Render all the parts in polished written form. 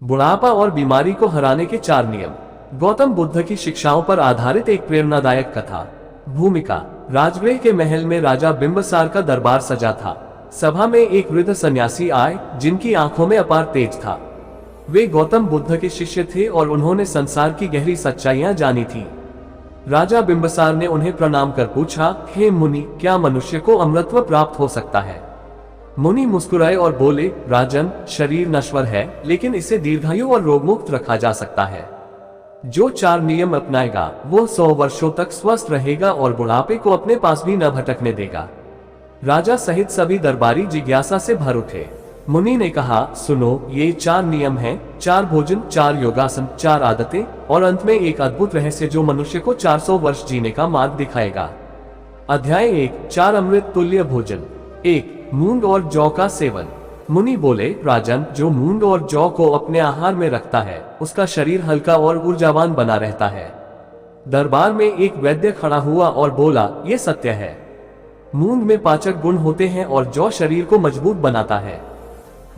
बुढ़ापा और बीमारी को हराने के 4 नियम। गौतम बुद्ध की शिक्षाओं पर आधारित एक प्रेरणादायक कथा। भूमिका। राजगृह के महल में राजा बिंबिसार का दरबार सजा था। सभा में एक वृद्ध सन्यासी आए जिनकी आंखों में अपार तेज था। वे गौतम बुद्ध के शिष्य थे और उन्होंने संसार की गहरी सच्चाइयां जानी थी। राजा बिंबिसार ने उन्हें प्रणाम कर पूछा, हे मुनि, क्या मनुष्य को अमरत्व प्राप्त हो सकता है? मुनि मुस्कुराए और बोले, राजन, शरीर नश्वर है लेकिन इसे दीर्घायु और रोगमुक्त रखा जा सकता है। जो 4 नियम अपनाएगा वो 100 वर्षों तक स्वस्थ रहेगा और बुढ़ापे को अपने पास भी न भटकने देगा। राजा सहित सभी दरबारी जिज्ञासा से भर उठे। मुनि ने कहा, सुनो, ये 4 नियम हैं, 4 भोजन, 4 योगासन, 4 आदतें और अंत में एक अद्भुत रहस्य जो मनुष्य को 400 वर्ष जीने का मार्ग दिखाएगा। अध्याय 1। 4 अमृत तुल्य भोजन। 1। मूंग और जौ का सेवन। मुनि बोले, राजन, जो मूंग और जौ को अपने आहार में रखता है उसका शरीर हल्का और ऊर्जावान बना रहता है। दरबार में एक वैद्य खड़ा हुआ और बोला, ये सत्य है। मूंग में पाचक गुण होते हैं और जौ शरीर को मजबूत बनाता है।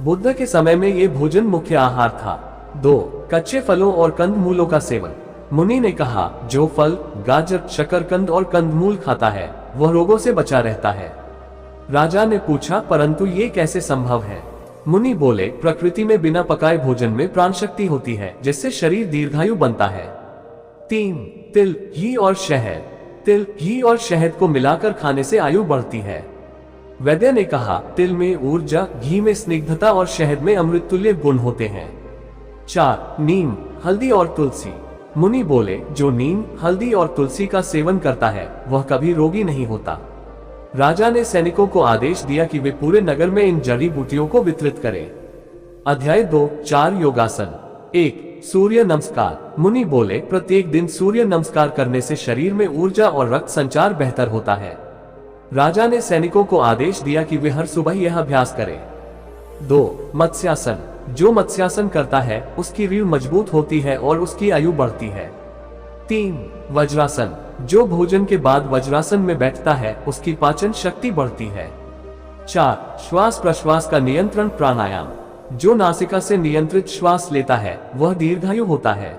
बुद्ध के समय में ये भोजन मुख्य आहार था। 2। कच्चे फलों और कंदमूलों का सेवन। मुनि ने कहा, जो फल, गाजर, शकरकंद और कंदमूल खाता है वह रोगों से बचा रहता है। राजा ने पूछा, परंतु ये कैसे संभव है? मुनि बोले, प्रकृति में बिना पकाए भोजन में प्राण शक्ति होती है जिससे शरीर दीर्घायु बनता है। 3। तिल, घी और शहद। तिल, घी और शहद को मिलाकर खाने से आयु बढ़ती है। वैद्य ने कहा, तिल में ऊर्जा, घी में स्निग्धता और शहद में अमृततुल्य गुण होते हैं। 4। नीम, हल्दी और तुलसी। मुनि बोले, जो नीम, हल्दी और तुलसी का सेवन करता है वह कभी रोगी नहीं होता। राजा ने सैनिकों को आदेश दिया कि वे पूरे नगर में इन जड़ी बूटियों को वितरित करें। अध्याय 2। 4 योगासन। 1। सूर्य नमस्कार। मुनि बोले, प्रत्येक दिन सूर्य नमस्कार करने से शरीर में ऊर्जा और रक्त संचार बेहतर होता है। राजा ने सैनिकों को आदेश दिया कि वे हर सुबह यह अभ्यास करें। 2। मत्स्यासन। जो मत्स्यासन करता है उसकी रीढ़ मजबूत होती है और उसकी आयु बढ़ती है। 3। वज्रासन। जो भोजन के बाद वज्रासन में बैठता है उसकी पाचन शक्ति बढ़ती है। 4। श्वास प्रश्वास का नियंत्रण प्राणायाम। जो नासिका से नियंत्रित श्वास लेता है वह दीर्घायु होता है।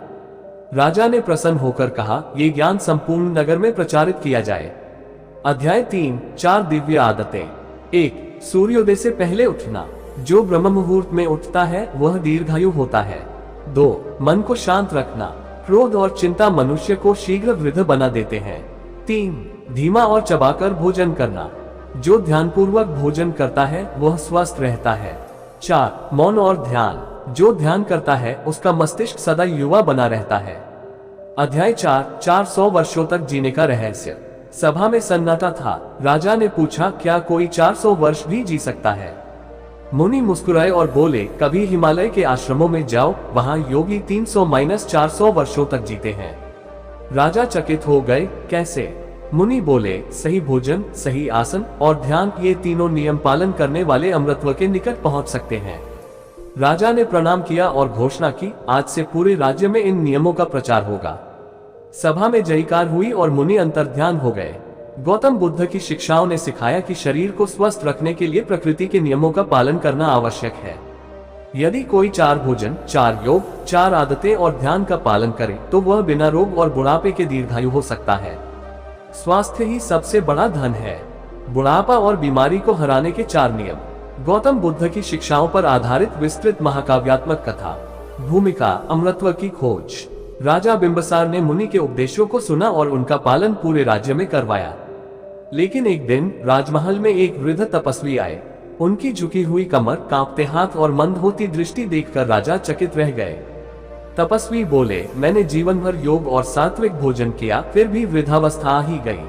राजा ने प्रसन्न होकर कहा, ये ज्ञान संपूर्ण नगर में प्रचारित किया जाए। अध्याय 3। 4 दिव्य आदतें। 1। सूर्योदय से पहले उठना। जो ब्रह्म मुहूर्त में उठता है वह दीर्घायु होता है। 2। मन को शांत रखना। क्रोध और चिंता मनुष्य को शीघ्र वृद्ध बना देते हैं। 3। धीमा और चबाकर भोजन करना। जो ध्यानपूर्वक भोजन करता है वह स्वस्थ रहता है। 4। मौन और ध्यान। जो ध्यान करता है उसका मस्तिष्क सदा युवा बना रहता है। अध्याय 4। 400 वर्षों तक जीने का रहस्य। सभा में सन्नाटा था। राजा ने पूछा, क्या कोई 400 वर्ष भी जी सकता है? मुनि मुस्कुराए और बोले, कभी हिमालय के आश्रमों में जाओ, वहां योगी 300-400 वर्षों तक जीते हैं। राजा चकित हो गए, कैसे? मुनि बोले, सही भोजन, सही आसन और ध्यान, ये तीनों नियम पालन करने वाले अमृतत्व के निकट पहुंच सकते हैं। राजा ने प्रणाम किया और घोषणा की, आज से पूरे राज्य में इन नियमों का प्रचार होगा। सभा में जयकार हुई और मुनि अंतर्ध्यान हो गए। गौतम बुद्ध की शिक्षाओं ने सिखाया कि शरीर को स्वस्थ रखने के लिए प्रकृति के नियमों का पालन करना आवश्यक है। यदि कोई 4 भोजन, 4 योग, 4 आदतें और ध्यान का पालन करे तो वह बिना रोग और बुढ़ापे के दीर्घायु हो सकता है। स्वास्थ्य ही सबसे बड़ा धन है। बुढ़ापा और बीमारी को हराने के 4 नियम। गौतम बुद्ध की शिक्षाओं पर आधारित विस्तृत महाकाव्यात्मक कथा। भूमिका। अमृतत्व की खोज। राजा बिंबिसार ने मुनि के उपदेशों को सुना और उनका पालन पूरे राज्य में करवाया। लेकिन एक दिन राजमहल में एक वृद्ध तपस्वी आए। उनकी झुकी हुई कमर, कांपते हाथ और मंद होती दृष्टि देखकर राजा चकित रह गए। तपस्वी बोले, मैंने जीवन भर योग और सात्विक भोजन किया, फिर भी वृद्धावस्था आ ही गई।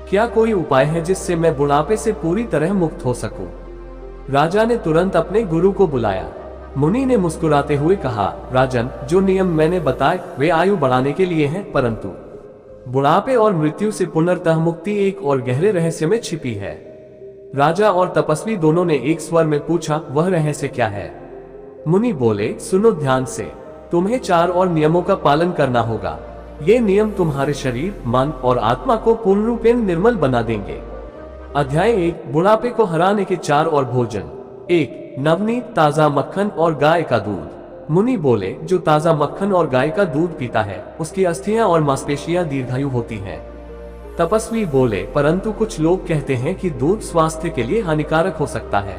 क्या कोई उपाय है जिससे मैं बुढ़ापे से पूरी तरह मुक्त हो सकूं? राजा ने तुरंत अपने गुरु को बुलाया। मुनि ने मुस्कुराते हुए कहा, राजन, जो नियम मैंने बताए वे आयु बढ़ाने के लिए हैं, परंतु बुढ़ापे और मृत्यु से पुनर्तः मुक्ति एक और गहरे रहस्य में छिपी है। राजा और तपस्वी दोनों ने एक स्वर में पूछा, वह रहस्य क्या है? मुनि बोले, सुनो ध्यान से, तुम्हें 4 और नियमों का पालन करना होगा। ये नियम तुम्हारे शरीर, मन और आत्मा को पूर्ण रूपेण निर्मल बना देंगे। अध्याय 1। बुढ़ापे को हराने के 4 और भोजन। 1। नवनीत ताजा मक्खन और गाय का दूध। मुनि बोले, जो ताजा मक्खन और गाय का दूध पीता है उसकी अस्थियां और मांसपेशियां दीर्घायु होती हैं। तपस्वी बोले, परंतु कुछ लोग कहते हैं कि दूध स्वास्थ्य के लिए हानिकारक हो सकता है।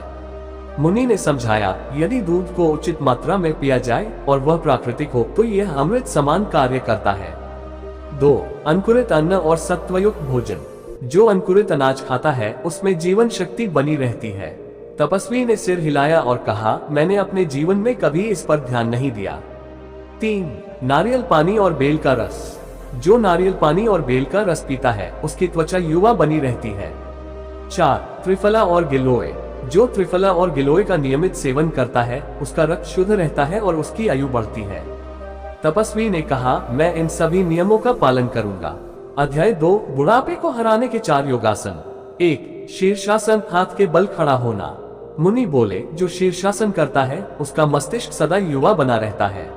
मुनि ने समझाया, यदि दूध को उचित मात्रा में पिया जाए और वह प्राकृतिक हो तो यह अमृत समान कार्य करता है। 2. अंकुरित अन्न और सत्वयुक्त भोजन। जो अंकुरित अनाज खाता है उसमें जीवन शक्ति बनी रहती है। तपस्वी ने सिर हिलाया और कहा, मैंने अपने जीवन में कभी इस पर ध्यान नहीं दिया। 3. नारियल पानी और बेल का रस। जो नारियल पानी और बेल का रस पीता है उसकी त्वचा युवा बनी रहती है। 4. त्रिफला और गिलोय। जो त्रिफला और गिलोय का नियमित सेवन करता है उसका रक्त शुद्ध रहता है और उसकी आयु बढ़ती है। तपस्वी ने कहा, मैं इन सभी नियमों का पालन करूंगा। अध्याय 2, बुढ़ापे को हराने के 4 योगासन। 1. शीर्षासन, हाथ के बल खड़ा होना। मुनि बोले, जो शीर्षासन करता है उसका मस्तिष्क सदा युवा बना रहता है।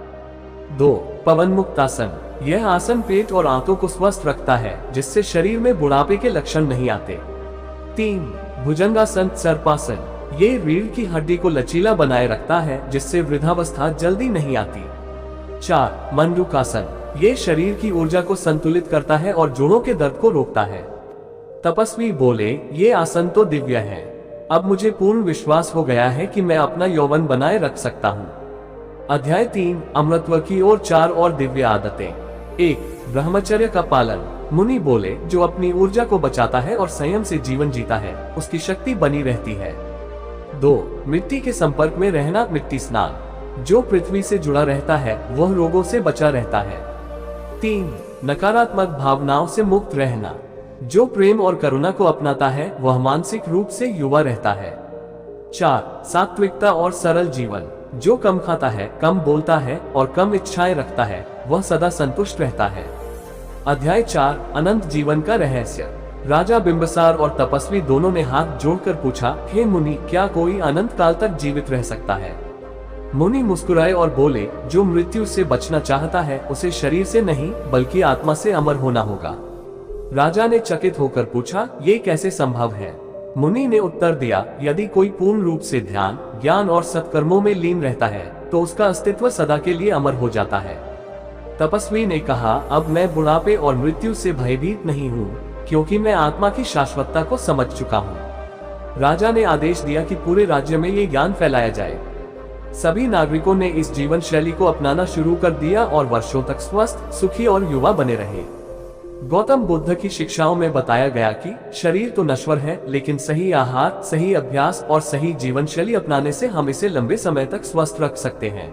2. पवन मुक्तासन। यह आसन पेट और आंतों को स्वस्थ रखता है जिससे शरीर में बुढ़ापे के लक्षण नहीं आते। 3. भुजंगासन, सर्पासन। ये रीढ़ की हड्डी को लचीला बनाए रखता है जिससे वृद्धावस्था जल्दी नहीं आती। 4. मंडूकासन। ये शरीर की ऊर्जा को संतुलित करता है और जोड़ों के दर्द को रोकता है। तपस्वी बोले, ये आसन तो दिव्य है। अब मुझे पूर्ण विश्वास हो गया है कि मैं अपना यौवन बनाए रख सकता हूँ। अध्याय 3, अमृतत्व की ओर 4 और दिव्य आदतें। 1. ब्रह्मचर्य का पालन। मुनि बोले, जो अपनी ऊर्जा को बचाता है और संयम से जीवन जीता है उसकी शक्ति बनी रहती है। 2. मिट्टी के संपर्क में रहना, मिट्टी स्नान। जो पृथ्वी से जुड़ा रहता है वह रोगों से बचा रहता है। 3. नकारात्मक भावनाओं से मुक्त रहना। जो प्रेम और करुणा को अपनाता है वह मानसिक रूप से युवा रहता है। 4. सात्विकता और सरल जीवन। जो कम खाता है, कम बोलता है और कम इच्छाएं रखता है वह सदा संतुष्ट रहता है। अध्याय 4, अनंत जीवन का रहस्य। राजा बिंबिसार और तपस्वी दोनों ने हाथ जोड़कर पूछा, हे मुनि, क्या कोई अनंत काल तक जीवित रह सकता है? मुनि मुस्कुराए और बोले, जो मृत्यु से बचना चाहता है उसे शरीर से नहीं बल्कि आत्मा से अमर होना होगा। राजा ने चकित होकर पूछा, ये कैसे संभव है? मुनि ने उत्तर दिया, यदि कोई पूर्ण रूप से ध्यान, ज्ञान और सत्कर्मों में लीन रहता है तो उसका अस्तित्व सदा के लिए अमर हो जाता है। तपस्वी ने कहा, अब मैं बुढ़ापे और मृत्यु से भयभीत नहीं हूँ क्योंकि मैं आत्मा की शाश्वतता को समझ चुका हूँ। राजा ने आदेश दिया कि पूरे राज्य में ये ज्ञान फैलाया जाए। सभी नागरिकों ने इस जीवन शैली को अपनाना शुरू कर दिया और वर्षों तक स्वस्थ, सुखी और युवा बने रहे। गौतम बुद्ध की शिक्षाओं में बताया गया कि शरीर तो नश्वर है लेकिन सही आहार, सही अभ्यास और सही जीवन शैली अपनाने से हम इसे लंबे समय तक स्वस्थ रख सकते हैं।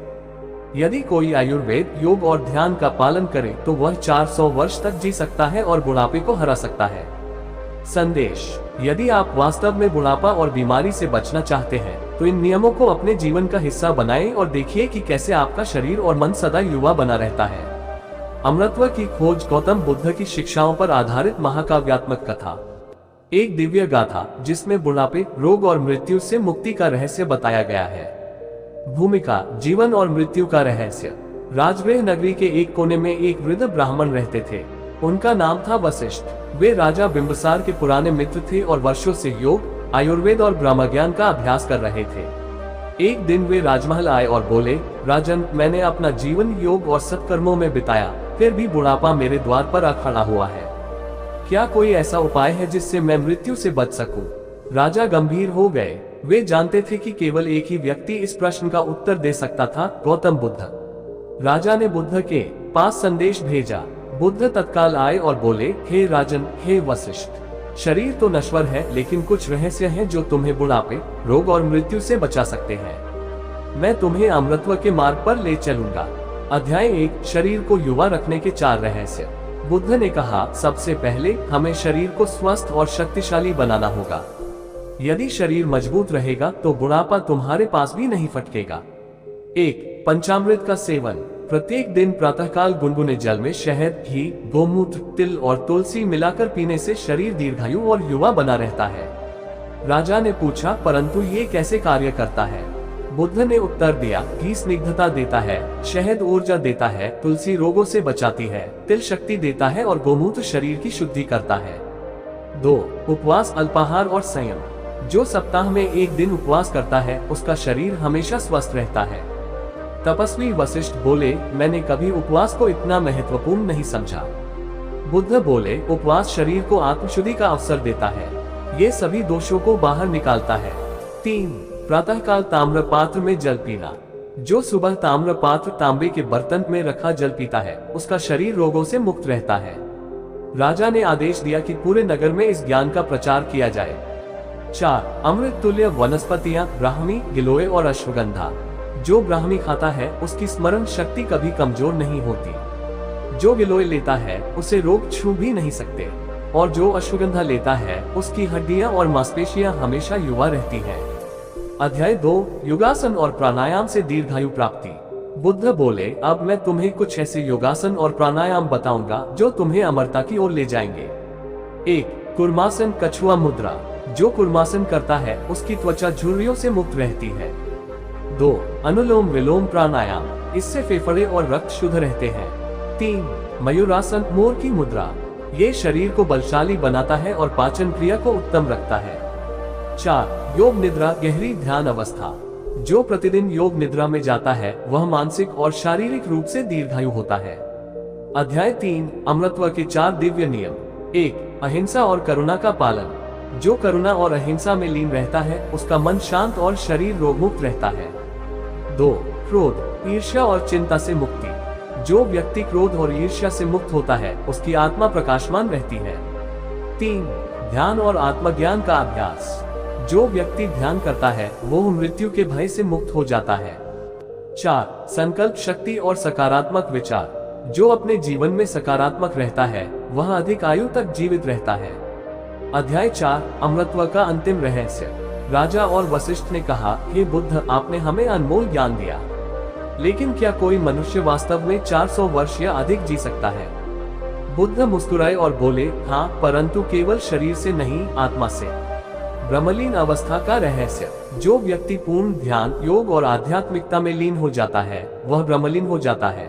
यदि कोई आयुर्वेद, योग और ध्यान का पालन करे तो वह 400 वर्ष तक जी सकता है और बुढ़ापे को हरा सकता है। संदेश: यदि आप वास्तव में बुढ़ापा और बीमारी से बचना चाहते हैं तो इन नियमों को अपने जीवन का हिस्सा बनाएं और देखिए कि कैसे आपका शरीर और मन सदा युवा बना रहता है। अमृतत्व की खोज, गौतम बुद्ध की शिक्षाओं पर आधारित महाकाव्यात्मक कथा। एक दिव्य गाथा जिसमें बुढ़ापे, रोग और मृत्यु से मुक्ति का रहस्य बताया गया है। भूमिका: जीवन और मृत्यु का रहस्य। राजगृह नगरी के एक कोने में एक वृद्ध ब्राह्मण रहते थे। उनका नाम था वशिष्ठ। वे राजा बिंबिसार के पुराने मित्र थे और वर्षों से योग, आयुर्वेद और ब्रह्मज्ञान का अभ्यास कर रहे थे। एक दिन वे राजमहल आए और बोले, राजन, मैंने अपना जीवन योग और सत्कर्मों में बिताया, फिर भी बुढ़ापा मेरे द्वार पर आ खड़ा हुआ है। क्या कोई ऐसा उपाय है जिससे मैं मृत्यु से बच सकूं? राजा गंभीर हो गए। वे जानते थे कि केवल एक ही व्यक्ति इस प्रश्न का उत्तर दे सकता था, गौतम बुद्ध। राजा ने बुद्ध के पास संदेश भेजा। बुद्ध तत्काल आए और बोले, हे राजन, हे वशिष्ठ, शरीर तो नश्वर है लेकिन कुछ रहस्य हैं जो तुम्हें बुढ़ापे, रोग और मृत्यु से बचा सकते हैं। मैं तुम्हें अमृतत्व के मार्ग पर ले चलूंगा। अध्याय 1, शरीर को युवा रखने के 4 रहस्य। बुद्ध ने कहा, सबसे पहले हमें शरीर को स्वस्थ और शक्तिशाली बनाना होगा। यदि शरीर मजबूत रहेगा तो बुढ़ापा तुम्हारे पास भी नहीं फटकेगा। 1. पंचामृत का सेवन। प्रत्येक दिन प्रातःकाल गुनगुने जल में शहद, घी, गोमूत्र, तिल और तुलसी मिलाकर पीने से शरीर दीर्घायु और युवा बना रहता है। राजा ने पूछा, परंतु ये कैसे कार्य करता है? बुद्ध ने उत्तर दिया, घी स्निग्धता देता है, शहद ऊर्जा देता है, तुलसी रोगों से बचाती है, तिल शक्ति देता है और गोमूत्र शरीर की शुद्धि करता है। 2. उपवास, अल्पाहार और संयम। जो सप्ताह में एक दिन उपवास करता है उसका शरीर हमेशा स्वस्थ रहता है। तपस्वी वशिष्ठ बोले, मैंने कभी उपवास को इतना महत्वपूर्ण नहीं समझा। बुद्ध बोले, उपवास शरीर को आत्मशुद्धि का अवसर देता है, ये सभी दोषों को बाहर निकालता है। 3. प्रातःकाल ताम्र पात्र में जल पीना। जो सुबह ताम्र पात्र तांबे के बर्तन में रखा जल पीता है, उसका शरीर रोगों से मुक्त रहता है। राजा ने आदेश दिया कि पूरे नगर में इस ज्ञान का प्रचार किया जाए। 4. अमृत तुल्य वनस्पतियां, ब्राह्मी, गिलोय और अश्वगंधा। जो ब्राह्मी खाता है उसकी स्मरण शक्ति कभी कमजोर नहीं होती। जो गिलोय लेता है उसे रोग छू भी नहीं सकते, और जो अश्वगंधा लेता है उसकी हड्डियां और मांसपेशियां हमेशा युवा रहती हैं। अध्याय 2, योगासन और प्राणायाम से दीर्घायु प्राप्ति। बुद्ध बोले, अब मैं तुम्हें कुछ ऐसे योगासन और प्राणायाम बताऊंगा जो तुम्हें अमरता की ओर ले जाएंगे। 1. कुर्मासन, कछुआ मुद्रा। जो कुर्मासन करता है उसकी त्वचा झुर्रियों से मुक्त रहती है। 2. अनुलोम विलोम प्राणायाम। इससे फेफड़े और रक्त शुद्ध रहते हैं। 3. मयूरासन, मोर की मुद्रा। ये शरीर को बलशाली बनाता है और पाचन क्रिया को उत्तम रखता है। 4. योग निद्रा, गहरी ध्यान अवस्था। जो प्रतिदिन योग निद्रा में जाता है वह मानसिक और शारीरिक रूप से दीर्घायु होता है। अध्याय 3, अमृतत्व के 4 दिव्य नियम। 1. अहिंसा और करुणा का पालन। जो करुणा और अहिंसा में लीन रहता है उसका मन शांत और शरीर रोगमुक्त रहता है। 2. क्रोध, ईर्ष्या और चिंता से मुक्ति। जो व्यक्ति क्रोध और ईर्ष्या से मुक्त होता है उसकी आत्मा प्रकाशमान रहती है। 3. ध्यान और आत्मज्ञान का अभ्यास। जो व्यक्ति ध्यान करता है वो मृत्यु के भय से मुक्त हो जाता है। 4. संकल्प शक्ति और सकारात्मक विचार। जो अपने जीवन में सकारात्मक रहता है वह अधिक आयु तक जीवित रहता है। अध्याय 4, अमृतत्व का अंतिम रहस्य। राजा और वशिष्ठ ने कहा, हे बुद्ध, आपने हमें अनमोल ज्ञान दिया, लेकिन क्या कोई मनुष्य वास्तव में 400 वर्ष या अधिक जी सकता है? बुद्ध मुस्कुराए और बोले, हाँ, परंतु केवल शरीर से नहीं, आत्मा से। ब्रह्मलीन अवस्था का रहस्य। जो व्यक्ति पूर्ण ध्यान, योग और आध्यात्मिकता में लीन हो जाता है वह ब्रह्मलीन हो जाता है।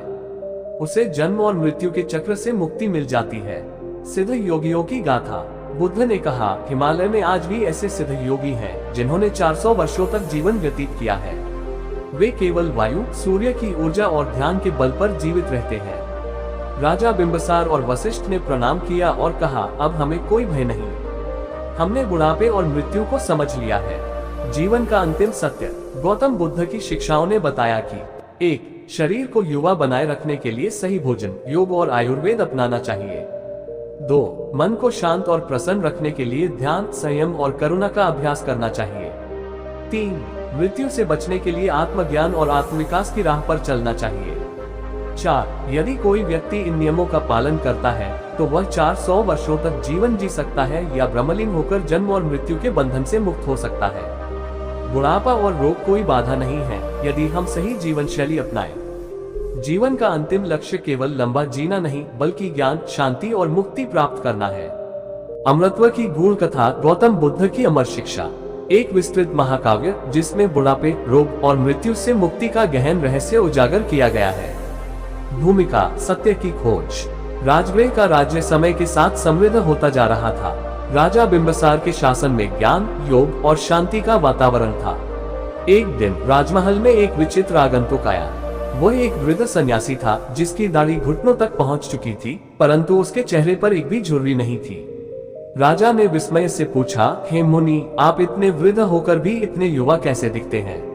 उसे जन्म और मृत्यु के चक्र से मुक्ति मिल जाती है। सिद्ध योगियों की गाथा। बुद्ध ने कहा, हिमालय में आज भी ऐसे सिद्ध योगी हैं जिन्होंने 400 वर्षों तक जीवन व्यतीत किया है। वे केवल वायु, सूर्य की ऊर्जा और ध्यान के बल पर जीवित रहते हैं। राजा बिंबिसार और वशिष्ठ ने प्रणाम किया और कहा, अब हमें कोई भय नहीं, हमने बुढ़ापे और मृत्यु को समझ लिया है। जीवन का अंतिम सत्य। गौतम बुद्ध की शिक्षाओं ने बताया कि 1. शरीर को युवा बनाए रखने के लिए सही भोजन, योग और आयुर्वेद अपनाना चाहिए। 2. मन को शांत और प्रसन्न रखने के लिए ध्यान, संयम और करुणा का अभ्यास करना चाहिए। 3. मृत्यु से बचने के लिए आत्मज्ञान और आत्मविकास की राह पर चलना चाहिए। 4. यदि कोई व्यक्ति इन नियमों का पालन करता है तो वह 400 वर्षों तक जीवन जी सकता है या ब्रह्मलीन होकर जन्म और मृत्यु के बंधन से मुक्त हो सकता है। बुढ़ापा और रोग कोई बाधा नहीं है यदि हम सही जीवन शैली अपनाएं। जीवन का अंतिम लक्ष्य केवल लंबा जीना नहीं बल्कि ज्ञान, शांति और मुक्ति प्राप्त करना है। अमृतत्व की गूढ़ कथा। गौतम बुद्ध की अमर शिक्षा, एक विस्तृत महाकाव्य जिसमें बुढ़ापे, रोग और मृत्यु से मुक्ति का गहन रहस्य उजागर किया गया है। भूमिका, सत्य की खोज। राजगृह का राज्य समय के साथ समृद्ध होता जा रहा था। राजा बिंबिसार के शासन में ज्ञान, योग और शांति का वातावरण था। एक दिन राजमहल में एक विचित्र आगंतुक आया। वह एक वृद्ध सन्यासी था जिसकी दाढ़ी घुटनों तक पहुंच चुकी थी, परंतु उसके चेहरे पर एक भी झुर्री नहीं थी। राजा ने विस्मय से पूछा, हे मुनि, आप इतने वृद्ध होकर भी इतने युवा कैसे दिखते हैं?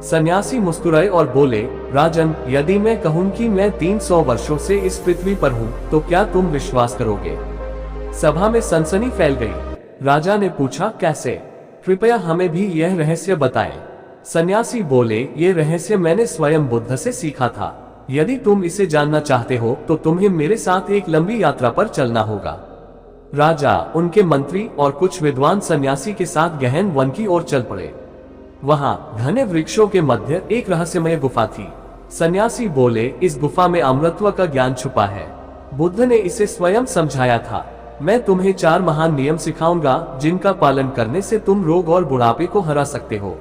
सन्यासी मुस्कुराए और बोले, राजन, यदि मैं कहूं कि मैं 300 वर्षों से इस पृथ्वी पर हूं, तो क्या तुम विश्वास करोगे? सभा में सनसनी फैल गई। राजा ने पूछा, कैसे? कृपया हमें भी यह रहस्य बताएं। सन्यासी बोले, ये रहस्य मैंने स्वयं बुद्ध से सीखा था। यदि तुम इसे जानना चाहते हो तो तुम्हें मेरे साथ एक लंबी यात्रा पर चलना होगा। राजा, उनके मंत्री और कुछ विद्वान सन्यासी के साथ गहन वन की ओर चल पड़े। वहां घने वृक्षों के मध्य एक रहस्यमय गुफा थी। सन्यासी बोले, इस गुफा में अमृतत्व का ज्ञान छुपा है। बुद्ध ने इसे स्वयं समझाया था। मैं तुम्हें 4 महान नियम सिखाऊंगा जिनका पालन करने से तुम रोग और बुढ़ापे को हरा सकते हो।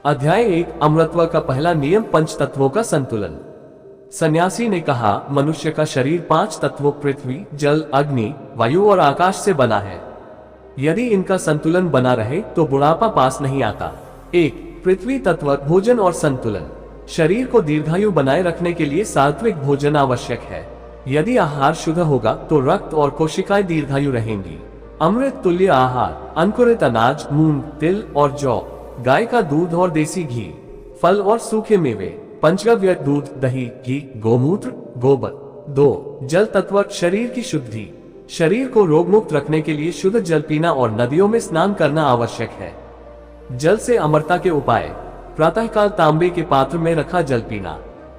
अध्याय 1, अमृतत्व का पहला नियम, पंच तत्वों का संतुलन। सन्यासी ने कहा, मनुष्य का शरीर 5 तत्वों पृथ्वी, जल, अग्नि, वायु और आकाश से बना है। यदि इनका संतुलन बना रहे तो बुढ़ापा पास नहीं आता। 1. पृथ्वी तत्व, भोजन और संतुलन। शरीर को दीर्घायु बनाए रखने के लिए सात्विक भोजन आवश्यक है। यदि आहार शुद्ध होगा तो रक्त और कोशिकाएं दीर्घायु रहेंगी। अमृत तुल्य आहार, अंकुरित अनाज, मूंग, तिल और जौ, गाय का दूध और देसी घी, फल और सूखे मेवे, पंचगव्य दूध, दही, घी, गोमूत्र, गोबर। 2. जल तत्व, शरीर की शुद्धि। शरीर को रोग मुक्त रखने के लिए शुद्ध जल पीना और नदियों में स्नान करना आवश्यक है। जल से अमरता के उपाय: प्रातःकाल तांबे के पात्र में रखा जल पीना,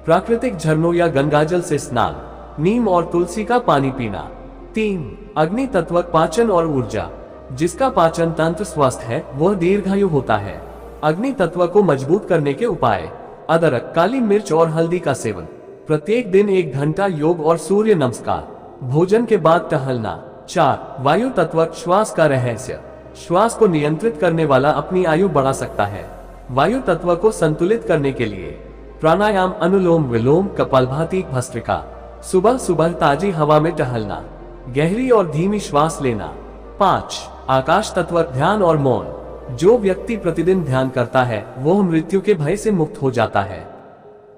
प्राकृतिक झरनों या गंगाजल से स्नान, नीम और तुलसी का पानी पीना। 3. अग्नि तत्व, पाचन और ऊर्जा। जिसका पाचन तंत्र स्वस्थ है वह दीर्घायु होता है। अग्नि तत्व को मजबूत करने के उपाय: अदरक, काली मिर्च और हल्दी का सेवन, प्रत्येक दिन 1 घंटा योग और सूर्य नमस्कार, भोजन के बाद टहलना। 4. वायु तत्व, श्वास का रहस्य। श्वास को नियंत्रित करने वाला अपनी आयु बढ़ा सकता है। वायु तत्व को संतुलित करने के लिए प्राणायाम, अनुलोम विलोम, कपालभाति, भस्त्रिका। सुबह सुबह ताजी हवा में टहलना, गहरी और धीमी श्वास लेना। 5. आकाश तत्व, ध्यान और मौन। जो व्यक्ति प्रतिदिन ध्यान करता है वह मृत्यु के भय से मुक्त हो जाता है।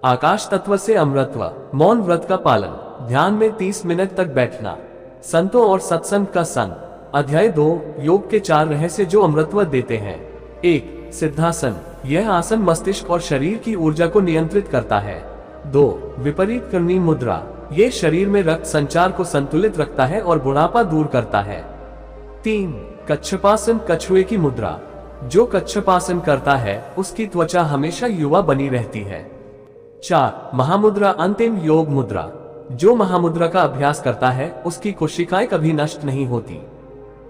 आकाश तत्व से अमृतत्व, मौन व्रत का पालन, ध्यान में 30 मिनट तक बैठना। संतों और सत्संग का संग। अध्याय 2, योग के 4 रहस्य जो अमृतत्व देते हैं। 1. सिद्धासन। यह आसन मस्तिष्क और शरीर की ऊर्जा को नियंत्रित करता है। 2. विपरीत करनी मुद्रा। ये शरीर में रक्त संचार को संतुलित रखता है और बुढ़ापा दूर करता है। 3. कच्छपासन, कछुए की मुद्रा। जो कच्छपासन करता है उसकी त्वचा हमेशा युवा बनी रहती है। 4. महामुद्रा, अंतिम योग मुद्रा। जो महामुद्रा का अभ्यास करता है उसकी कोशिकाएं कभी नष्ट नहीं होती।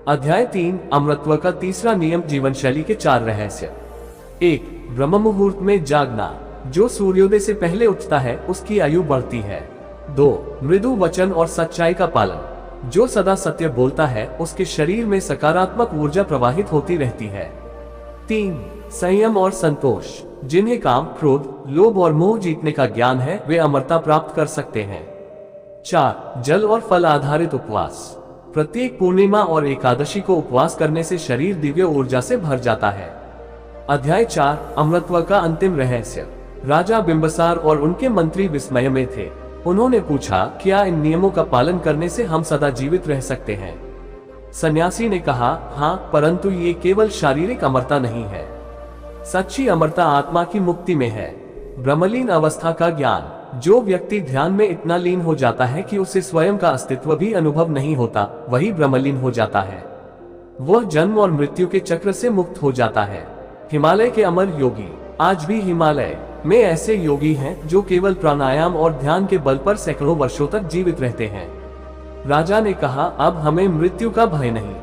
अध्याय 3, अमृतत्व का तीसरा नियम, जीवन शैली के 4 रहस्य। 1. ब्रह्म मुहूर्त में जागना। जो सूर्योदय से पहले उठता है उसकी आयु बढ़ती है। 2. मृदु वचन और सच्चाई का पालन। जो सदा सत्य बोलता है उसके शरीर में सकारात्मक ऊर्जा प्रवाहित होती रहती है। 3. संयम और संतोष। जिन्हें काम, क्रोध, लोभ और मोह जीतने का ज्ञान है वे अमरता प्राप्त कर सकते हैं। 4. जल और फल आधारित उपवास। प्रत्येक पूर्णिमा और एकादशी को उपवास करने से शरीर दिव्य ऊर्जा से भर जाता है। अध्याय 4, अमृतत्व का अंतिम रहस्य। राजा बिंबसार और उनके मंत्री विस्मय में थे। उन्होंने पूछा, क्या इन नियमों का पालन करने से हम सदा जीवित रह सकते हैं? सन्यासी ने कहा, हाँ, परंतु ये केवल शारीरिक अमरता नहीं है। सच्ची अमरता आत्मा की मुक्ति में है। ब्रह्मलीन अवस्था का ज्ञान। जो व्यक्ति ध्यान में इतना लीन हो जाता है कि उसे स्वयं का अस्तित्व भी अनुभव नहीं होता, वही ब्रह्मलीन हो जाता है। वह जन्म और मृत्यु के चक्र से मुक्त हो जाता है। हिमालय के अमर योगी। आज भी हिमालय में ऐसे योगी हैं जो केवल प्राणायाम और ध्यान के बल पर सैकड़ों वर्षों तक जीवित रहते हैं। राजा ने कहा, अब हमें मृत्यु का भय नहीं,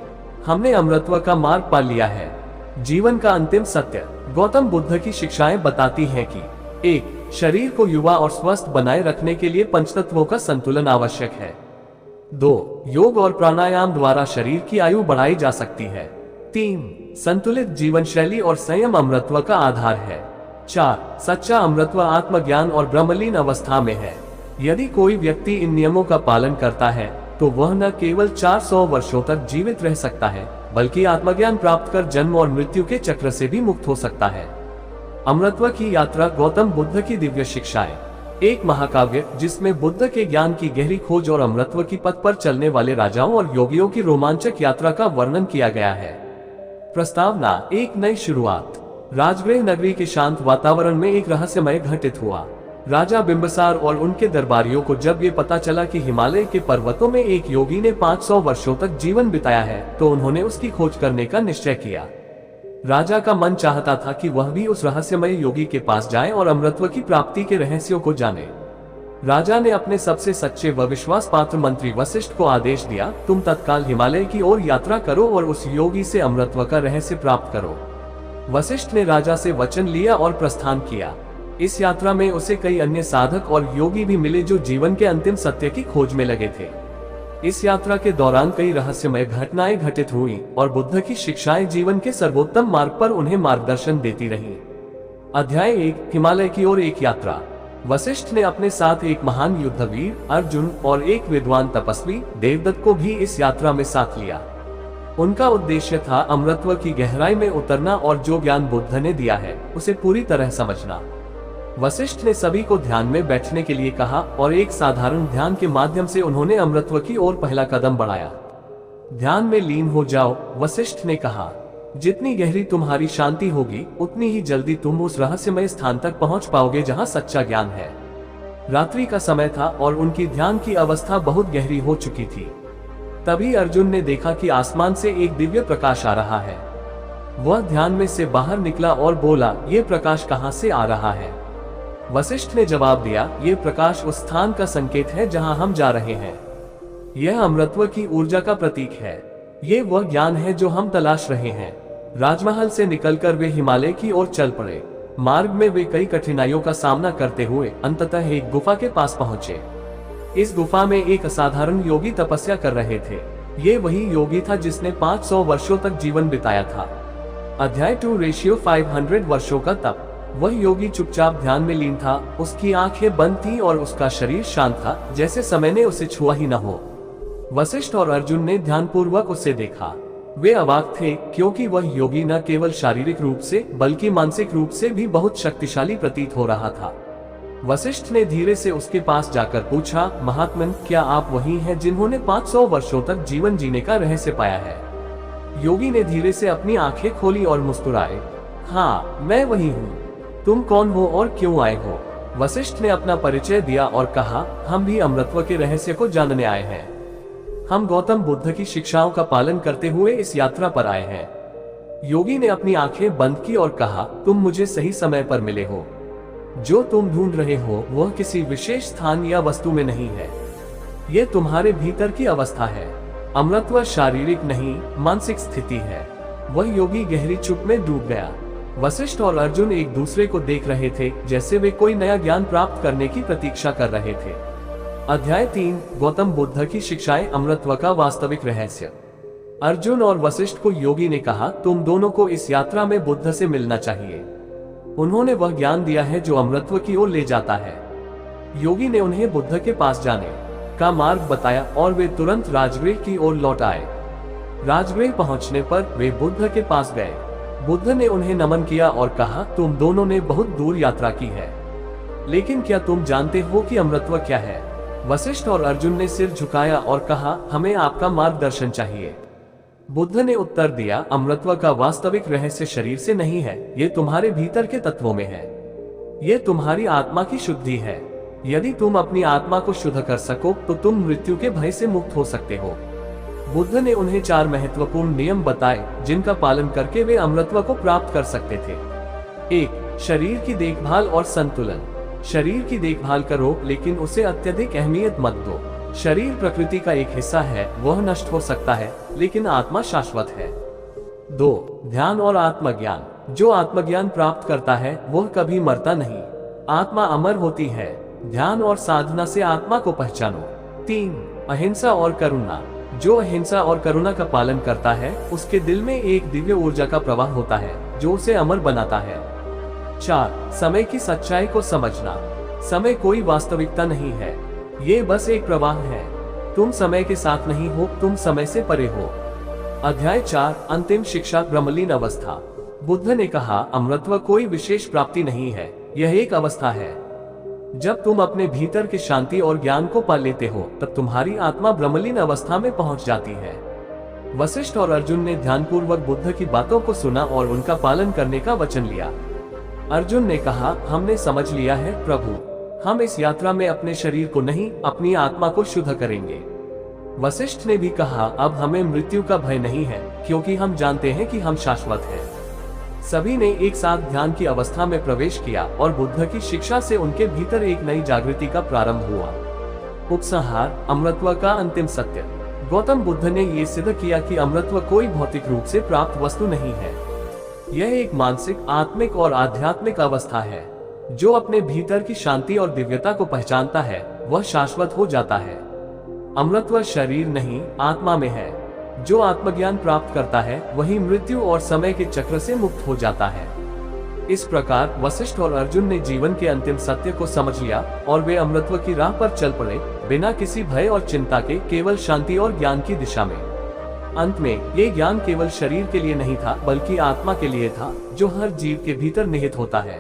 हमने अमृतत्व का मार्ग पा लिया है। जीवन का अंतिम सत्य। गौतम बुद्ध की शिक्षाएं बताती हैं कि 1. शरीर को युवा और स्वस्थ बनाए रखने के लिए पंचतत्वों का संतुलन आवश्यक है। 2. योग और प्राणायाम द्वारा शरीर की आयु बढ़ाई जा सकती है। 3. संतुलित जीवन शैली और संयम अमृतत्व का आधार है। 4. सच्चा अमृतत्व आत्मज्ञान और ब्रह्मलीन अवस्था में है। यदि कोई व्यक्ति इन नियमों का पालन करता है तो वह न केवल 400 वर्षों तक जीवित रह सकता है, बल्कि आत्मज्ञान प्राप्त कर जन्म और मृत्यु के चक्र से भी मुक्त हो सकता है। अमृतत्व की यात्रा, गौतम बुद्ध की दिव्य शिक्षाएं। एक महाकाव्य जिसमें बुद्ध के ज्ञान की गहरी खोज और अमृतत्व की पथ पर चलने वाले राजाओं और योगियों की रोमांचक यात्रा का वर्णन किया गया है। प्रस्तावना, एक नई शुरुआत। राजगृह नगरी के शांत वातावरण में एक रहस्यमय घटित हुआ। राजा बिंबसार और उनके दरबारियों को जब ये पता चला कि हिमालय के पर्वतों में एक योगी ने 500 वर्षों तक जीवन बिताया है, तो उन्होंने उसकी खोज करने का निश्चय किया। राजा का मन चाहता था कि वह भी उस रहस्यमय योगी के पास जाए और अमृतत्व की प्राप्ति के रहस्यों को जाने। राजा ने अपने सबसे सच्चे व विश्वास पात्र मंत्री वशिष्ठ को आदेश दिया, तुम तत्काल हिमालय की ओर यात्रा करो और उस योगी से अमृतत्व का रहस्य प्राप्त करो। वशिष्ठ ने राजा से वचन लिया और प्रस्थान किया। इस यात्रा में उसे कई अन्य साधक और योगी भी मिले जो जीवन के अंतिम सत्य की खोज में लगे थे। इस यात्रा के दौरान कई रहस्यमय घटनाएं घटित हुई और बुद्ध की शिक्षाएं जीवन के सर्वोत्तम मार्ग पर उन्हें मार्गदर्शन देती रहीं। अध्याय 1, हिमालय की ओर एक यात्रा। वशिष्ठ ने अपने साथ एक महान युद्धवीर अर्जुन और एक विद्वान तपस्वी देवदत्त को भी इस यात्रा में साथ लिया। उनका उद्देश्य था अमृतत्व की गहराई में उतरना और जो ज्ञान बुद्ध ने दिया है उसे पूरी तरह समझना। वशिष्ठ ने सभी को ध्यान में बैठने के लिए कहा और एक साधारण ध्यान के माध्यम से उन्होंने अमृतत्व की ओर पहला कदम बढ़ाया। ध्यान में लीन हो जाओ, वशिष्ठ ने कहा। जितनी गहरी तुम्हारी शांति होगी, उतनी ही जल्दी तुम उस रहस्यमय स्थान तक पहुंच पाओगे जहां सच्चा ज्ञान है। रात्रि का समय था और उनकी ध्यान की अवस्था बहुत गहरी हो चुकी थी। तभी अर्जुन ने देखा कि आसमान से एक दिव्य प्रकाश आ रहा है। वह ध्यान में से बाहर निकला और बोला, ये प्रकाश कहां से आ रहा है? वशिष्ठ ने जवाब दिया, ये प्रकाश उस स्थान का संकेत है जहां हम जा रहे हैं। यह अमृतत्व की ऊर्जा का प्रतीक है। ये वह ज्ञान है जो हम तलाश रहे हैं। राजमहल से निकलकर वे हिमालय की ओर चल पड़े। मार्ग में वे कई कठिनाइयों का सामना करते हुए अंततः एक गुफा के पास पहुंचे। इस गुफा में एक असाधारण योगी तपस्या कर रहे थे। ये वही योगी था जिसने 500 वर्षों तक जीवन बिताया था। अध्याय 2:500 वर्षों का तप। वह योगी चुपचाप ध्यान में लीन था। उसकी आंखें बंद थीं और उसका शरीर शांत था, जैसे समय ने उसे छुआ ही न हो। वशिष्ठ और अर्जुन ने ध्यानपूर्वक उसे देखा। वे अवाक थे, क्योंकि वह योगी न केवल शारीरिक रूप से बल्कि मानसिक रूप से भी बहुत शक्तिशाली प्रतीत हो रहा था। वशिष्ठ ने धीरे से उसके पास जाकर पूछा, महात्मन, क्या आप वही हैं जिन्होंने 500 वर्षों तक जीवन जीने का रहस्य पाया है? योगी ने धीरे से अपनी आंखें खोली और मुस्कुराए, हाँ, मैं वही हूँ। तुम कौन हो और क्यों आए हो? वशिष्ठ ने अपना परिचय दिया और कहा, हम भी अमृतत्व के रहस्य को जानने आए हैं। हम गौतम बुद्ध की शिक्षाओं का पालन करते हुए इस यात्रा पर आए हैं। योगी ने अपनी आंखें बंद की और कहा, तुम मुझे सही समय पर मिले हो। जो तुम ढूंढ रहे हो वह किसी विशेष स्थान या वस्तु में नहीं है। यह तुम्हारे भीतर की अवस्था है। अमृतत्व शारीरिक नहीं, मानसिक स्थिति है। वह योगी गहरी चुप में डूब गया। वशिष्ठ और अर्जुन एक दूसरे को देख रहे थे, जैसे वे कोई नया ज्ञान प्राप्त करने की प्रतीक्षा कर रहे थे। अध्याय 3, गौतम बुद्ध की शिक्षाएं, अमृतत्व का वास्तविक रहस्य। अर्जुन और वशिष्ठ को योगी ने कहा, तुम दोनों को इस यात्रा में बुद्ध से मिलना चाहिए। उन्होंने वह ज्ञान दिया है जो अमृतत्व की ओर ले जाता है। योगी ने उन्हें बुद्ध के पास जाने का मार्ग बताया और वे तुरंत राजगृह की ओर लौट आए। राजगृह पहुंचने पर वे बुद्ध के पास गए। बुद्ध ने उन्हें नमन किया और कहा, तुम दोनों ने बहुत दूर यात्रा की है, लेकिन क्या तुम जानते हो कि अमृतत्व क्या है? वशिष्ठ और अर्जुन ने सिर झुकाया और कहा, हमें आपका मार्गदर्शन चाहिए। बुद्ध ने उत्तर दिया, अमृतत्व का वास्तविक रहस्य शरीर से नहीं है, ये तुम्हारे भीतर के तत्वों में है। ये तुम्हारी आत्मा की शुद्धि है। यदि तुम अपनी आत्मा को शुद्ध कर सको तो तुम मृत्यु के भय से मुक्त हो सकते हो। बुद्ध ने उन्हें 4 महत्वपूर्ण नियम बताए, जिनका पालन करके वे अमृतत्व को प्राप्त कर सकते थे। 1. शरीर की देखभाल और संतुलन। शरीर की देखभाल करो, लेकिन उसे अत्यधिक अहमियत मत दो। शरीर प्रकृति का एक हिस्सा है, वह नष्ट हो सकता है, लेकिन आत्मा शाश्वत है। 2. ध्यान और आत्मज्ञान। जो आत्मज्ञान प्राप्त करता है वह कभी मरता नहीं। आत्मा अमर होती है। ध्यान और साधना से आत्मा को पहचानो। 3. अहिंसा और करुणा। जो अहिंसा और करुणा का पालन करता है उसके दिल में एक दिव्य ऊर्जा का प्रवाह होता है जो उसे अमर बनाता है। 4. समय की सच्चाई को समझना। समय कोई वास्तविकता नहीं है, ये बस एक प्रवाह है। तुम समय के साथ नहीं हो, तुम समय से परे हो। अध्याय 4, अंतिम शिक्षा, ब्रह्मलीन अवस्था। बुद्ध ने कहा, अमृतत्व कोई विशेष प्राप्ति नहीं है, यह एक अवस्था है। जब तुम अपने भीतर की शांति और ज्ञान को पा लेते हो तब तुम्हारी आत्मा ब्रह्मलीन अवस्था में पहुंच जाती है। वशिष्ठ और अर्जुन ने ध्यानपूर्वक बुद्ध की बातों को सुना और उनका पालन करने का वचन लिया। अर्जुन ने कहा, हमने समझ लिया है प्रभु, हम इस यात्रा में अपने शरीर को नहीं, अपनी आत्मा को शुद्ध करेंगे। वशिष्ठ ने भी कहा, अब हमें मृत्यु का भय नहीं है, क्योंकि हम जानते हैं कि हम शाश्वत हैं। सभी ने एक साथ ध्यान की अवस्था में प्रवेश किया और बुद्ध की शिक्षा से उनके भीतर एक नई जागृति का प्रारंभ हुआ। उपसंहार, अमृतत्व का अंतिम सत्य। गौतम बुद्ध ने ये सिद्ध किया कि अमृतत्व कोई भौतिक रूप से प्राप्त वस्तु नहीं है। यह एक मानसिक, आत्मिक और आध्यात्मिक अवस्था है। जो अपने भीतर की शांति और दिव्यता को पहचानता है वह शाश्वत हो जाता है। अमृतत्व शरीर नहीं, आत्मा में है। जो आत्मज्ञान प्राप्त करता है वही मृत्यु और समय के चक्र से मुक्त हो जाता है। इस प्रकार वशिष्ठ और अर्जुन ने जीवन के अंतिम सत्य को समझ लिया और वे अमृतत्व की राह पर चल पड़े, बिना किसी भय और चिंता के, केवल शांति और ज्ञान की दिशा में। अंत में ये ज्ञान केवल शरीर के लिए नहीं था, बल्कि आत्मा के लिए था, जो हर जीव के भीतर निहित होता है।